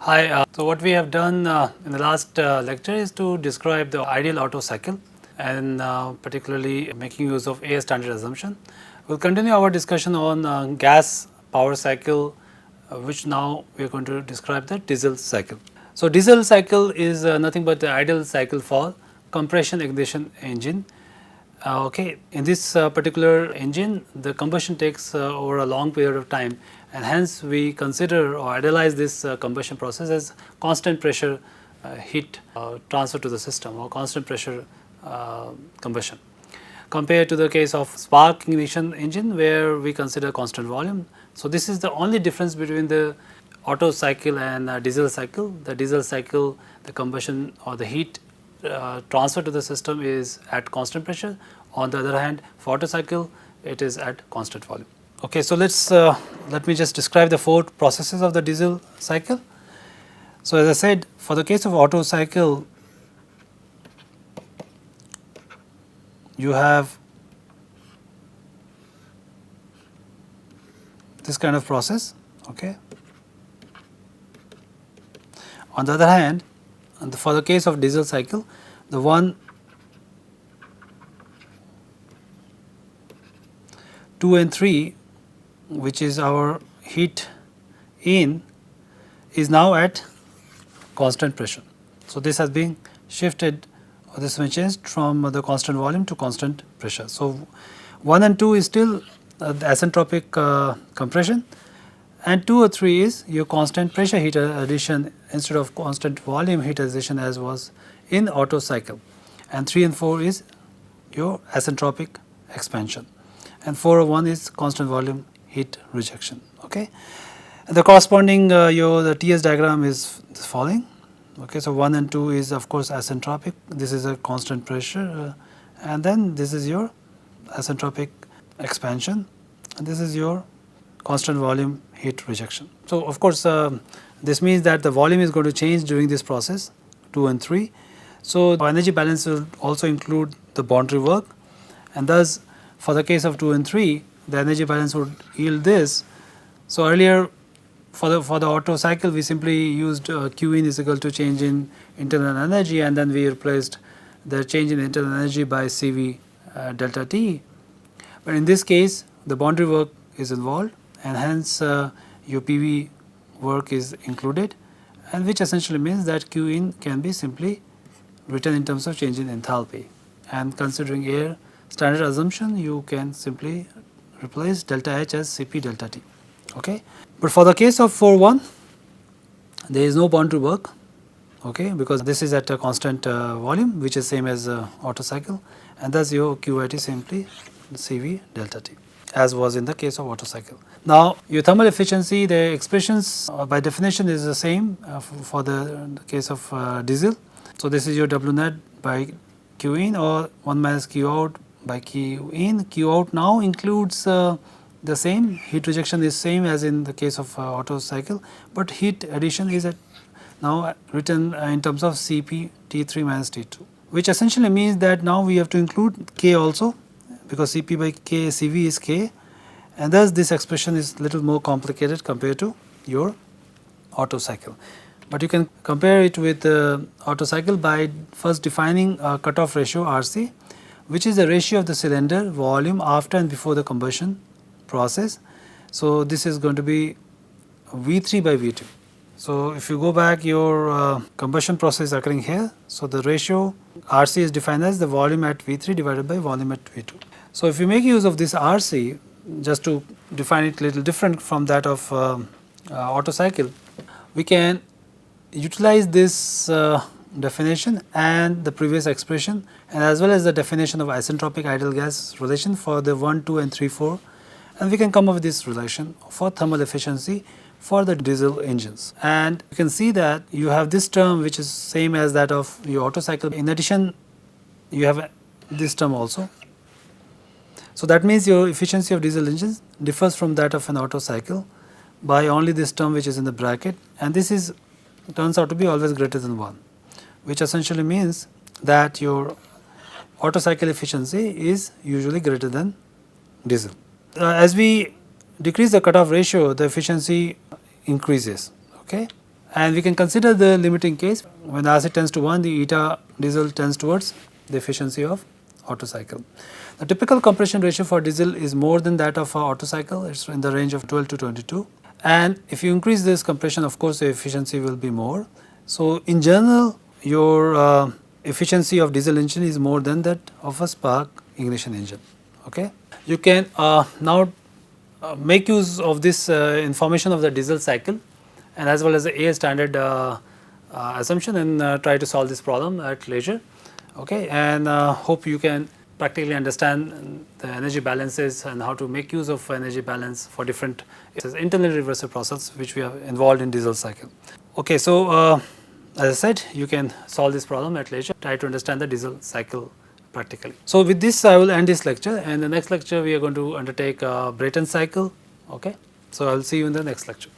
Hi, so what we have done in the last lecture is to describe the ideal Otto cycle and particularly making use of a standard assumption. We will continue our discussion on gas power cycle, which now we are going to describe the diesel cycle. So, diesel cycle is nothing but the ideal cycle for compression ignition engine. Okay, in this particular engine, the combustion takes over a long period of time, and hence we consider or idealize this combustion process as constant pressure heat transfer to the system or constant pressure combustion, compared to the case of spark ignition engine where we consider constant volume. So, this is the only difference between the Otto cycle and diesel cycle. The diesel cycle, the combustion or the heat transfer to the system is at constant pressure. On the other hand, for Otto cycle, it is at constant volume. Okay, so let me just describe the four processes of the diesel cycle. So, as I said, for the case of Otto cycle, you have this kind of process. Okay. On the other hand, for the case of diesel cycle, the 1, 2 and 3, which is our heat in, is now at constant pressure. So, this has been shifted or this has been changed from the constant volume to constant pressure. So, 1 and 2 is still the asymptotic compression, and 2 or 3 is your constant pressure heat addition instead of constant volume heat addition as was in Otto cycle, and 3 and 4 is your asymptotic expansion, and 4 or 1 is constant volume heat rejection. Okay. And the corresponding the TS diagram is the following. Okay. So, 1 and 2 is of course asymptotic, this is a constant pressure and then this is your asymptotic expansion and this is your constant volume heat rejection. So, of course, this means that the volume is going to change during this process 2 and 3. So, the energy balance will also include the boundary work, and thus for the case of 2 and 3 the energy balance would yield this. So, earlier for the Otto cycle we simply used Q in is equal to change in internal energy, and then we replaced the change in internal energy by CV delta T. But in this case the boundary work is involved, and hence your PV work is included, and which essentially means that Q in can be simply written in terms of change in enthalpy, and considering air standard assumption you can simply replace delta H as Cp delta T. Okay. But for the case of 4.1 there is no boundary work, okay, because this is at a constant volume which is same as Otto cycle, and thus your QIT is simply Cv delta T as was in the case of Otto cycle. Now, your thermal efficiency, the expressions by definition is the same for the case of diesel. So, this is your W net by Q in, or 1 minus Q out by Q in. Q out now includes the same heat rejection is same as in the case of Otto cycle, but heat addition is now written in terms of Cp T3 minus T2, which essentially means that now we have to include K also, because Cp by K Cv is K, and thus this expression is little more complicated compared to your Otto cycle. But you can compare it with Otto cycle by first defining a cutoff ratio Rc, which is the ratio of the cylinder volume after and before the combustion process. So, this is going to be V3 by V2. So, if you go back, your combustion process occurring here. So, the ratio Rc is defined as the volume at V3 divided by volume at V2. So, if you make use of this Rc, just to define it a little different from that of Otto cycle, we can utilize this definition and the previous expression, and as well as the definition of isentropic ideal gas relation for the 1, 2 and 3, 4, and we can come up with this relation for thermal efficiency for the diesel engines. And you can see that you have this term which is same as that of your Otto cycle. In addition, you have this term also. So, that means your efficiency of diesel engines differs from that of an Otto cycle by only this term which is in the bracket, and this is turns out to be always greater than 1, which essentially means that your Otto cycle efficiency is usually greater than diesel. As we decrease the cutoff ratio, the efficiency increases, okay, And we can consider the limiting case when the RC tends to 1, the eta diesel tends towards the efficiency of Otto cycle. The typical compression ratio for diesel is more than that of Otto cycle, it is in the range of 12 to 22. And if you increase this compression, of course the efficiency will be more. So in general, your efficiency of diesel engine is more than that of a spark ignition engine. Okay. You can now make use of this information of the diesel cycle and as well as the A standard assumption, and try to solve this problem at leisure. Okay. And hope you can practically understand the energy balances and how to make use of energy balance for different internally reversible process which we have involved in diesel cycle. Okay. So as I said, you can solve this problem at leisure, try to understand the diesel cycle practically. So with this I will end this lecture, and the next lecture we are going to undertake Brayton cycle. Okay. So I will see you in the next lecture.